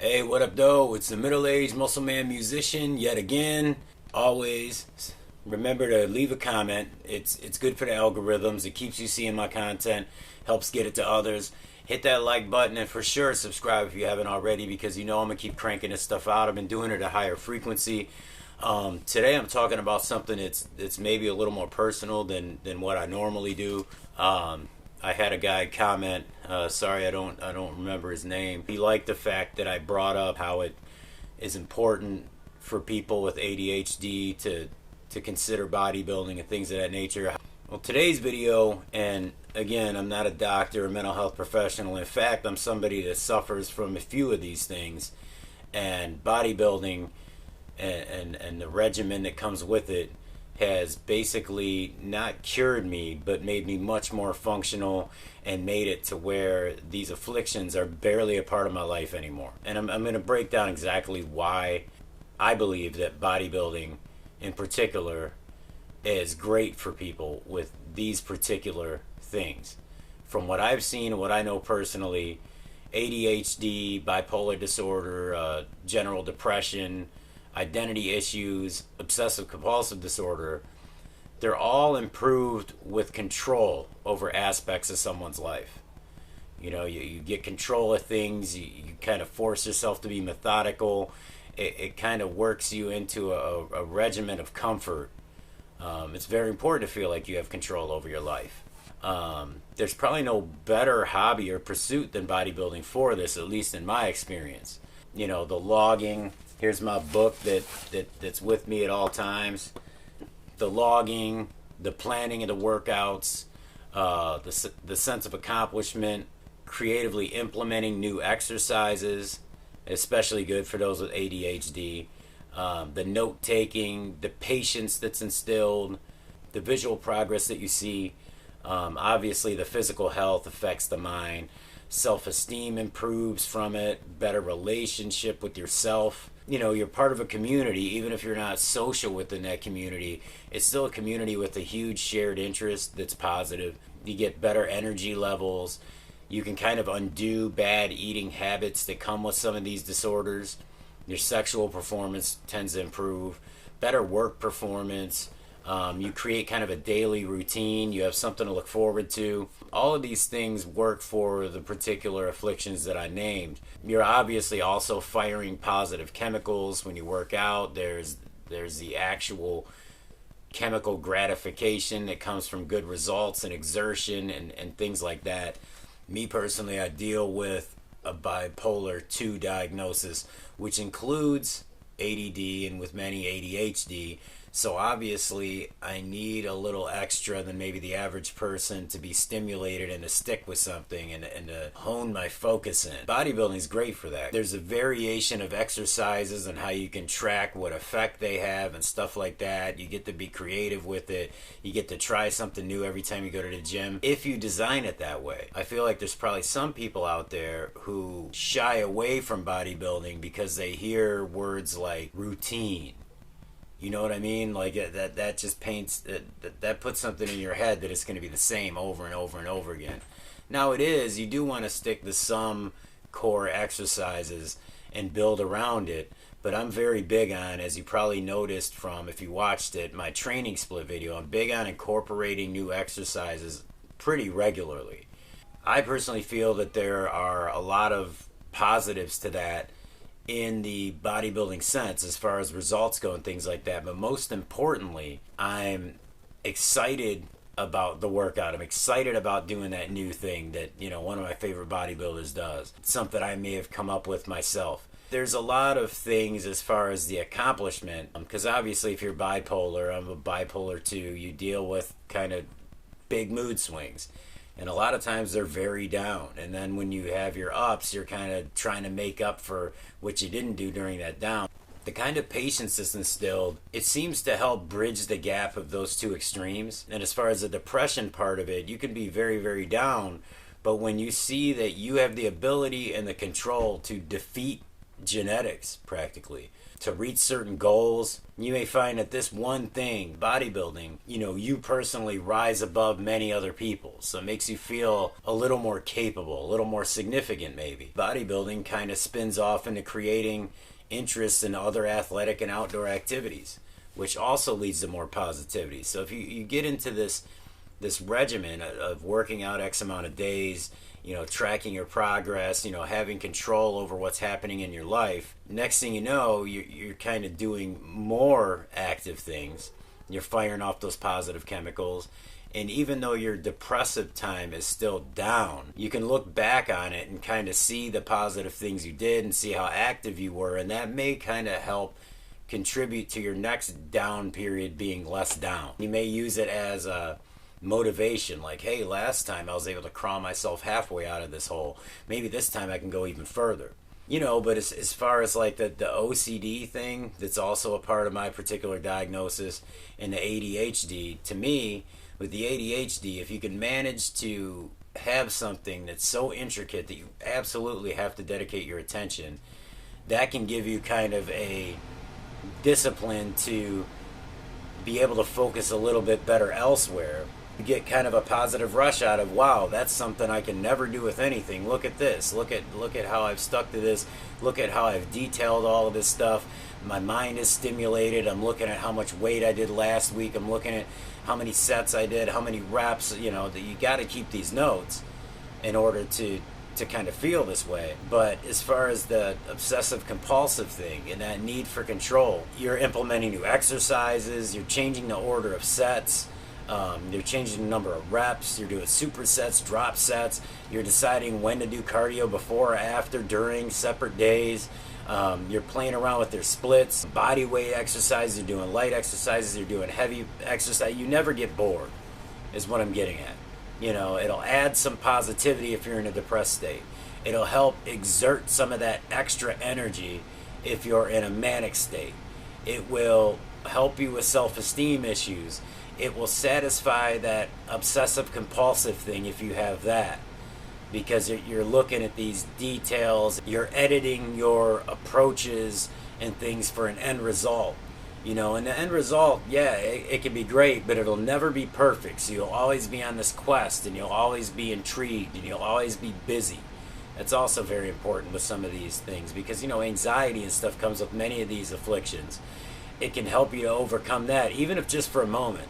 Hey, what up, though? It's the middle-aged muscle man musician yet again. Always remember to leave a comment. It's good for the algorithms. It keeps you seeing my content, helps get it to others. Hit that like button and for sure subscribe if you haven't already, because you know I'm gonna keep cranking this stuff out. I've been doing it at a higher frequency. Today I'm talking about something that's maybe a little more personal than what I normally do. I had a guy comment. Sorry, I don't remember his name. He liked the fact that I brought up how it is important for people with ADHD to consider bodybuilding and things of that nature. Well, today's video, and again, I'm not a doctor or mental health professional. In fact, I'm somebody that suffers from a few of these things, and bodybuilding and the regimen that comes with it has basically not cured me, but made me much more functional and made it to where these afflictions are barely a part of my life anymore. And I'm going to break down exactly why I believe that bodybuilding in particular is great for people with these particular things. From what I've seen and what I know personally, ADHD, bipolar disorder, general depression, identity issues, obsessive compulsive disorder, they're all improved with control over aspects of someone's life. You know, you get control of things, you kind of force yourself to be methodical. It kind of works you into a regimen of comfort. It's very important to feel like you have control over your life. There's probably no better hobby or pursuit than bodybuilding for this, at least in my experience. You know, the logging. Here's my book that's with me at all times. The logging, the planning of the workouts, the sense of accomplishment, creatively implementing new exercises, especially good for those with ADHD, the note-taking, the patience that's instilled, the visual progress that you see. Obviously, the physical health affects the mind. Self-esteem improves from it, better relationship with yourself. You know, you're part of a community. Even if you're not social within that community, it's still a community with a huge shared interest that's positive. You get better energy levels. You can kind of undo bad eating habits that come with some of these disorders. Your sexual performance tends to improve. Better work performance. You create kind of a daily routine. You have something to look forward to. All of these things work for the particular afflictions that I named. You're obviously also firing positive chemicals when you work out. There's the actual chemical gratification that comes from good results and exertion and things like that. Me personally, I deal with a bipolar 2 diagnosis, which includes ADD and with many ADHD. So obviously I need a little extra than maybe the average person to be stimulated and to stick with something and to hone my focus in. Bodybuilding is great for that. There's a variation of exercises and how you can track what effect they have and stuff like that. You get to be creative with it. You get to try something new every time you go to the gym, if you design it that way. I feel like there's probably some people out there who shy away from bodybuilding because they hear words like routine. You know what I mean? Like that just paints, that puts something in your head that it's going to be the same over and over and over again. Now it is, you do want to stick to some core exercises and build around it, but I'm very big on, as you probably noticed from, if you watched it, my training split video, I'm big on incorporating new exercises pretty regularly. I personally feel that there are a lot of positives to that in the bodybuilding sense as far as results go and things like that, but most importantly, I'm excited about the workout. I'm excited about doing that new thing that, you know, one of my favorite bodybuilders does. It's something I may have come up with myself. There's a lot of things as far as the accomplishment, because obviously if you're bipolar, I'm a bipolar 2, you deal with kind of big mood swings. And a lot of times they're very down. And then when you have your ups, you're kind of trying to make up for what you didn't do during that down. The kind of patience that's instilled, it seems to help bridge the gap of those two extremes. And as far as the depression part of it, you can be very, very down. But when you see that you have the ability and the control to defeat genetics practically. To reach certain goals, you may find that this one thing, bodybuilding, you personally rise above many other people. So it makes you feel a little more capable, a little more significant maybe. Bodybuilding kind of spins off into creating interest in other athletic and outdoor activities, which also leads to more positivity. So if you get into this regimen of working out X amount of days, tracking your progress, having control over what's happening in your life, next thing you know, you're kind of doing more active things. You're firing off those positive chemicals. And even though your depressive time is still down, you can look back on it and kind of see the positive things you did and see how active you were. And that may kind of help contribute to your next down period being less down. You may use it as a motivation, like, hey, last time I was able to crawl myself halfway out of this hole, maybe this time I can go even further. But as far as like the OCD thing, that's also a part of my particular diagnosis, and the ADHD, to me, with the ADHD, if you can manage to have something that's so intricate that you absolutely have to dedicate your attention, that can give you kind of a discipline to be able to focus a little bit better elsewhere. You get kind of a positive rush out of, wow, that's something I can never do with anything. Look at this. Look at how I've stuck to this. Look at how I've detailed all of this stuff. My mind is stimulated. I'm looking at how much weight I did last week. I'm looking at how many sets I did, how many reps. That you got to keep these notes in order to kind of feel this way. But as far as the obsessive compulsive thing and that need for control, you're implementing new exercises, you're changing the order of sets, you're changing the number of reps, you're doing supersets, drop sets, you're deciding when to do cardio before or after, during, separate days. You're playing around with their splits, body weight exercises, you're doing light exercises, you're doing heavy exercise. You never get bored, is what I'm getting at. It'll add some positivity if you're in a depressed state. It'll help exert some of that extra energy if you're in a manic state. It will help you with self-esteem issues. It will satisfy that obsessive compulsive thing if you have that, because you're looking at these details, you're editing your approaches and things for an end result. And the end result, yeah, it can be great, but it'll never be perfect. So you'll always be on this quest, and you'll always be intrigued, and you'll always be busy. That's also very important with some of these things, because anxiety and stuff comes with many of these afflictions. It can help you to overcome that, even if just for a moment.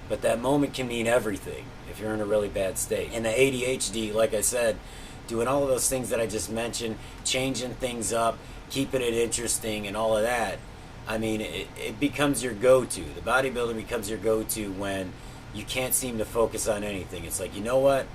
But that moment can mean everything if you're in a really bad state. And the ADHD, like I said, doing all of those things that I just mentioned, changing things up, keeping it interesting and all of that, I mean, it becomes your go-to. The bodybuilding becomes your go-to when you can't seem to focus on anything. It's like, you know what?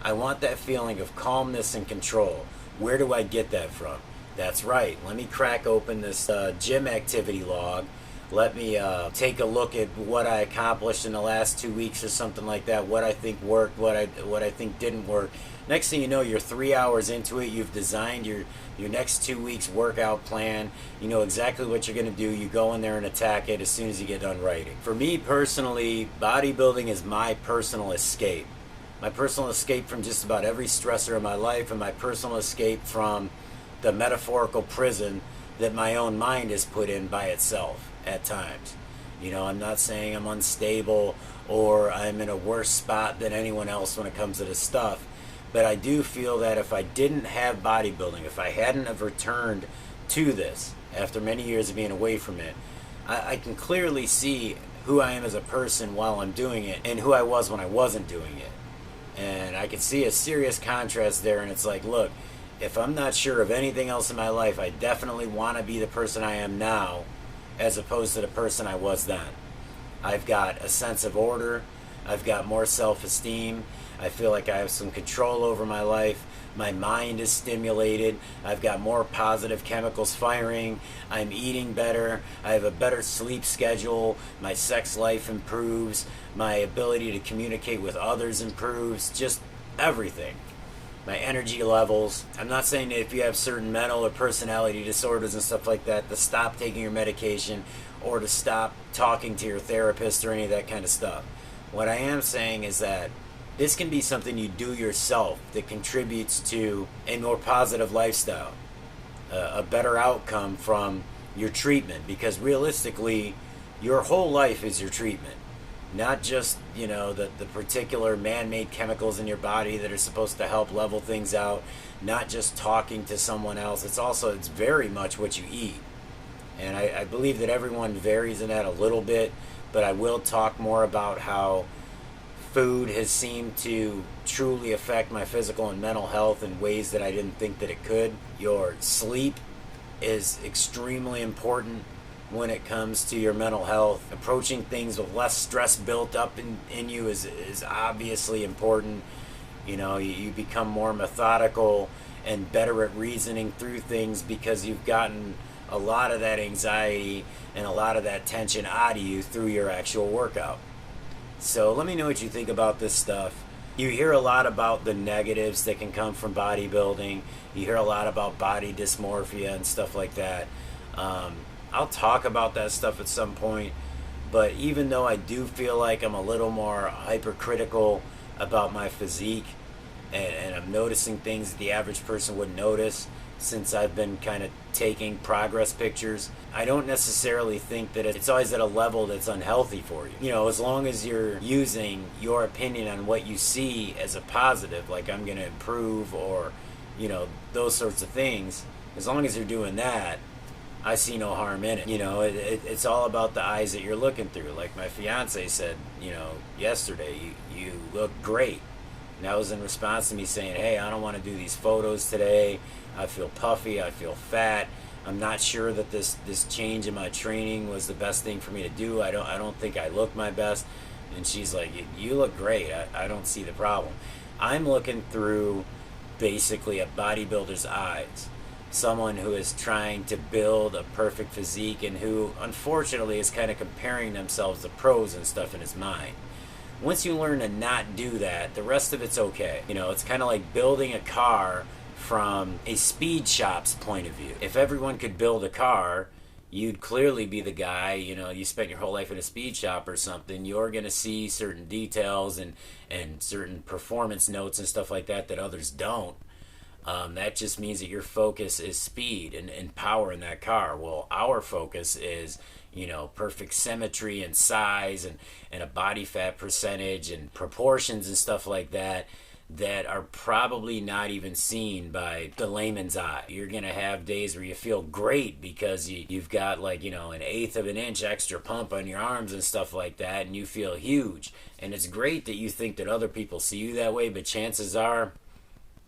I want that feeling of calmness and control. Where do I get that from? That's right. Let me crack open this gym activity log. Let me take a look at what I accomplished in the last 2 weeks or something like that, what I think worked, what I think didn't work. Next thing you know, you're 3 hours into it. You've designed your next 2 weeks workout plan. You know exactly what you're going to do. You go in there and attack it as soon as you get done writing. For me personally, bodybuilding is my personal escape. My personal escape from just about every stressor in my life, and my personal escape from the metaphorical prison that my own mind has put in by itself at times. I'm not saying I'm unstable or I'm in a worse spot than anyone else when it comes to this stuff, but I do feel that if I didn't have bodybuilding, if I hadn't have returned to this after many years of being away from it, I can clearly see who I am as a person while I'm doing it and who I was when I wasn't doing it. And I can see a serious contrast there, and it's like, look, if I'm not sure of anything else in my life, I definitely want to be the person I am now as opposed to the person I was then. I've got a sense of order. I've got more self-esteem. I feel like I have some control over my life. My mind is stimulated. I've got more positive chemicals firing. I'm eating better. I have a better sleep schedule. My sex life improves. My ability to communicate with others improves. Just everything. My energy levels. I'm not saying that if you have certain mental or personality disorders and stuff like that, to stop taking your medication or to stop talking to your therapist or any of that kind of stuff. What I am saying is that this can be something you do yourself that contributes to a more positive lifestyle. a better outcome from your treatment, because realistically your whole life is your treatment, not just, you know, the particular man-made chemicals in your body that are supposed to help level things out, not just talking to someone else. It's very much what you eat. And I believe that everyone varies in that a little bit, but I will talk more about how food has seemed to truly affect my physical and mental health in ways that I didn't think that it could. Your sleep is extremely important when it comes to your mental health. Approaching things with less stress built up in you is obviously important. You know, you become more methodical and better at reasoning through things because you've gotten a lot of that anxiety and a lot of that tension out of you through your actual workout. So let me know what you think about this stuff. You hear a lot about the negatives that can come from bodybuilding. You hear a lot about body dysmorphia and stuff like that. I'll talk about that stuff at some point, but even though I do feel like I'm a little more hypercritical about my physique, and I'm noticing things that the average person wouldn't notice since I've been kind of taking progress pictures, I don't necessarily think that it's always at a level that's unhealthy for you. You know, as long as you're using your opinion on what you see as a positive, like I'm going to improve, or, you know, those sorts of things, as long as you're doing that, I see no harm in it. You know, it's all about the eyes that you're looking through. Like my fiance said, you know, yesterday, you look great. And that was in response to me saying, hey, I don't want to do these photos today. I feel puffy. I feel fat. I'm not sure that this change in my training was the best thing for me to do. I don't think I look my best. And she's like, you look great. I don't see the problem. I'm looking through basically a bodybuilder's eyes. Someone who is trying to build a perfect physique and who, unfortunately, is kind of comparing themselves to pros and stuff in his mind. Once you learn to not do that, the rest of it's okay. You know, it's kind of like building a car from a speed shop's point of view. If everyone could build a car, you'd clearly be the guy. You know, you spent your whole life in a speed shop or something, you're going to see certain details and certain performance notes and stuff like that that others don't. That just means that your focus is speed and power in that car. Well, our focus is, you know, perfect symmetry and size and a body fat percentage and proportions and stuff like that are probably not even seen by the layman's eye. You're going to have days where you feel great because you've got, like, you know, 1/8 of an inch extra pump on your arms and stuff like that, and you feel huge. And it's great that you think that other people see you that way, but chances are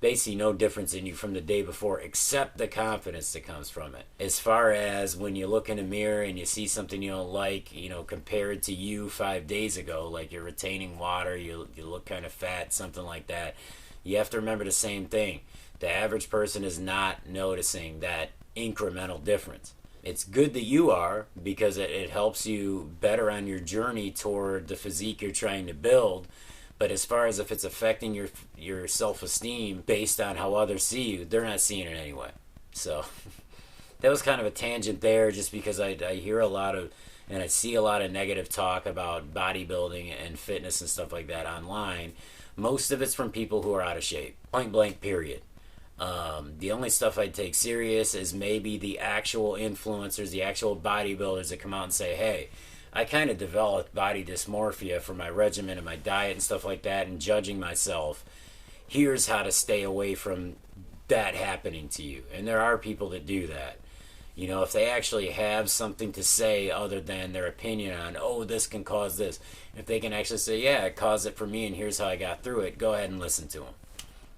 they see no difference in you from the day before, except the confidence that comes from it. As far as when you look in a mirror and you see something you don't like, you know, compared to you 5 days ago, like you're retaining water, you look kind of fat, something like that, you have to remember the same thing. The average person is not noticing that incremental difference. It's good that you are, because it helps you better on your journey toward the physique you're trying to build. But as far as if it's affecting your self-esteem based on how others see you, they're not seeing it anyway. So that was kind of a tangent there, just because I hear a lot of, and I see a lot of negative talk about bodybuilding and fitness and stuff like that online. Most of it's from people who are out of shape. Point blank, period. The only stuff I'd take serious is maybe the actual influencers, the actual bodybuilders that come out and say, hey, I kind of developed body dysmorphia for my regimen and my diet and stuff like that, and judging myself. Here's how to stay away from that happening to you. And there are people that do that. You know, if they actually have something to say other than their opinion on, oh, this can cause this. If they can actually say, yeah, it caused it for me and here's how I got through it, go ahead and listen to them.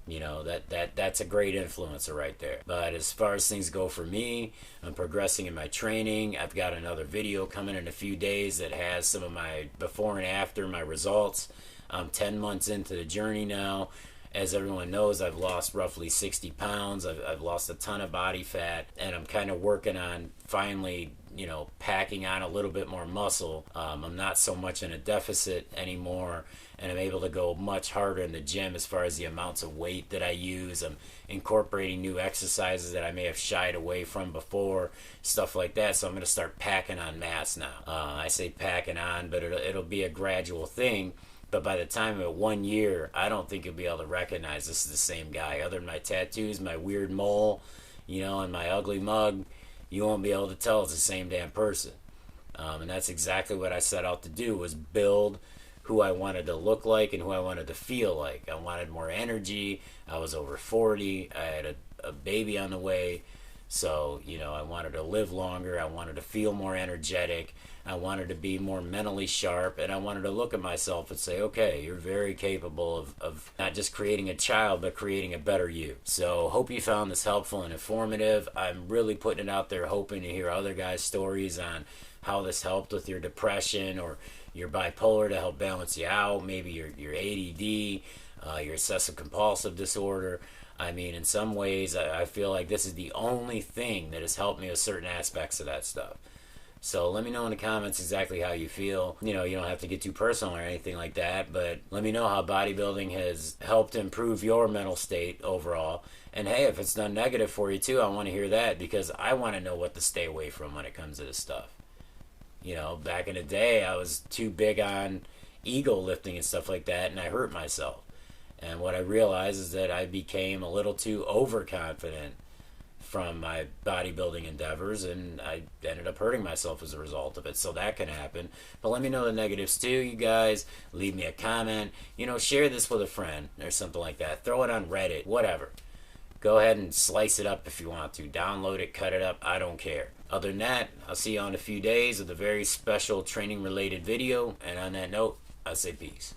You know, that's a great influencer right there. But as far as things go for me, I'm progressing in my training. I've got another video coming in a few days that has some of my before and after, my results. I'm 10 months into the journey now. As everyone knows, I've lost roughly 60 pounds. I've lost a ton of body fat, and I'm kind of working on finally, you know, packing on a little bit more muscle. I'm not so much in a deficit anymore, and I'm able to go much harder in the gym as far as the amounts of weight that I use. I'm incorporating new exercises that I may have shied away from before, stuff like that. So I'm going to start packing on mass now. I say packing on, but it'll be a gradual thing. But by the time of 1 year, I don't think you'll be able to recognize this is the same guy. Other than my tattoos, my weird mole, you know, and my ugly mug, you won't be able to tell it's the same damn person. And that's exactly what I set out to do, was build who I wanted to look like and who I wanted to feel like. I wanted more energy. I was over 40. I had a baby on the way. So, you know, I wanted to live longer. I wanted to feel more energetic. I wanted to be more mentally sharp. And I wanted to look at myself and say, okay, you're very capable of not just creating a child, but creating a better you. So, hope you found this helpful and informative. I'm really putting it out there, hoping to hear other guys' stories on how this helped with your depression or your bipolar to help balance you out, maybe your ADD, your obsessive compulsive disorder. I mean, in some ways, I feel like this is the only thing that has helped me with certain aspects of that stuff. So let me know in the comments exactly how you feel. You know, you don't have to get too personal or anything like that, but let me know how bodybuilding has helped improve your mental state overall. And hey, if it's done negative for you too, I want to hear that, because I want to know what to stay away from when it comes to this stuff. You know, back in the day, I was too big on ego lifting and stuff like that, and I hurt myself. And what I realized is that I became a little too overconfident from my bodybuilding endeavors, and I ended up hurting myself as a result of it. So that can happen. But let me know the negatives too, you guys. Leave me a comment. You know, share this with a friend or something like that. Throw it on Reddit, whatever. Go ahead and slice it up if you want to. Download it, cut it up, I don't care. Other than that, I'll see you in a few days with a very special training related video. And on that note, I say peace.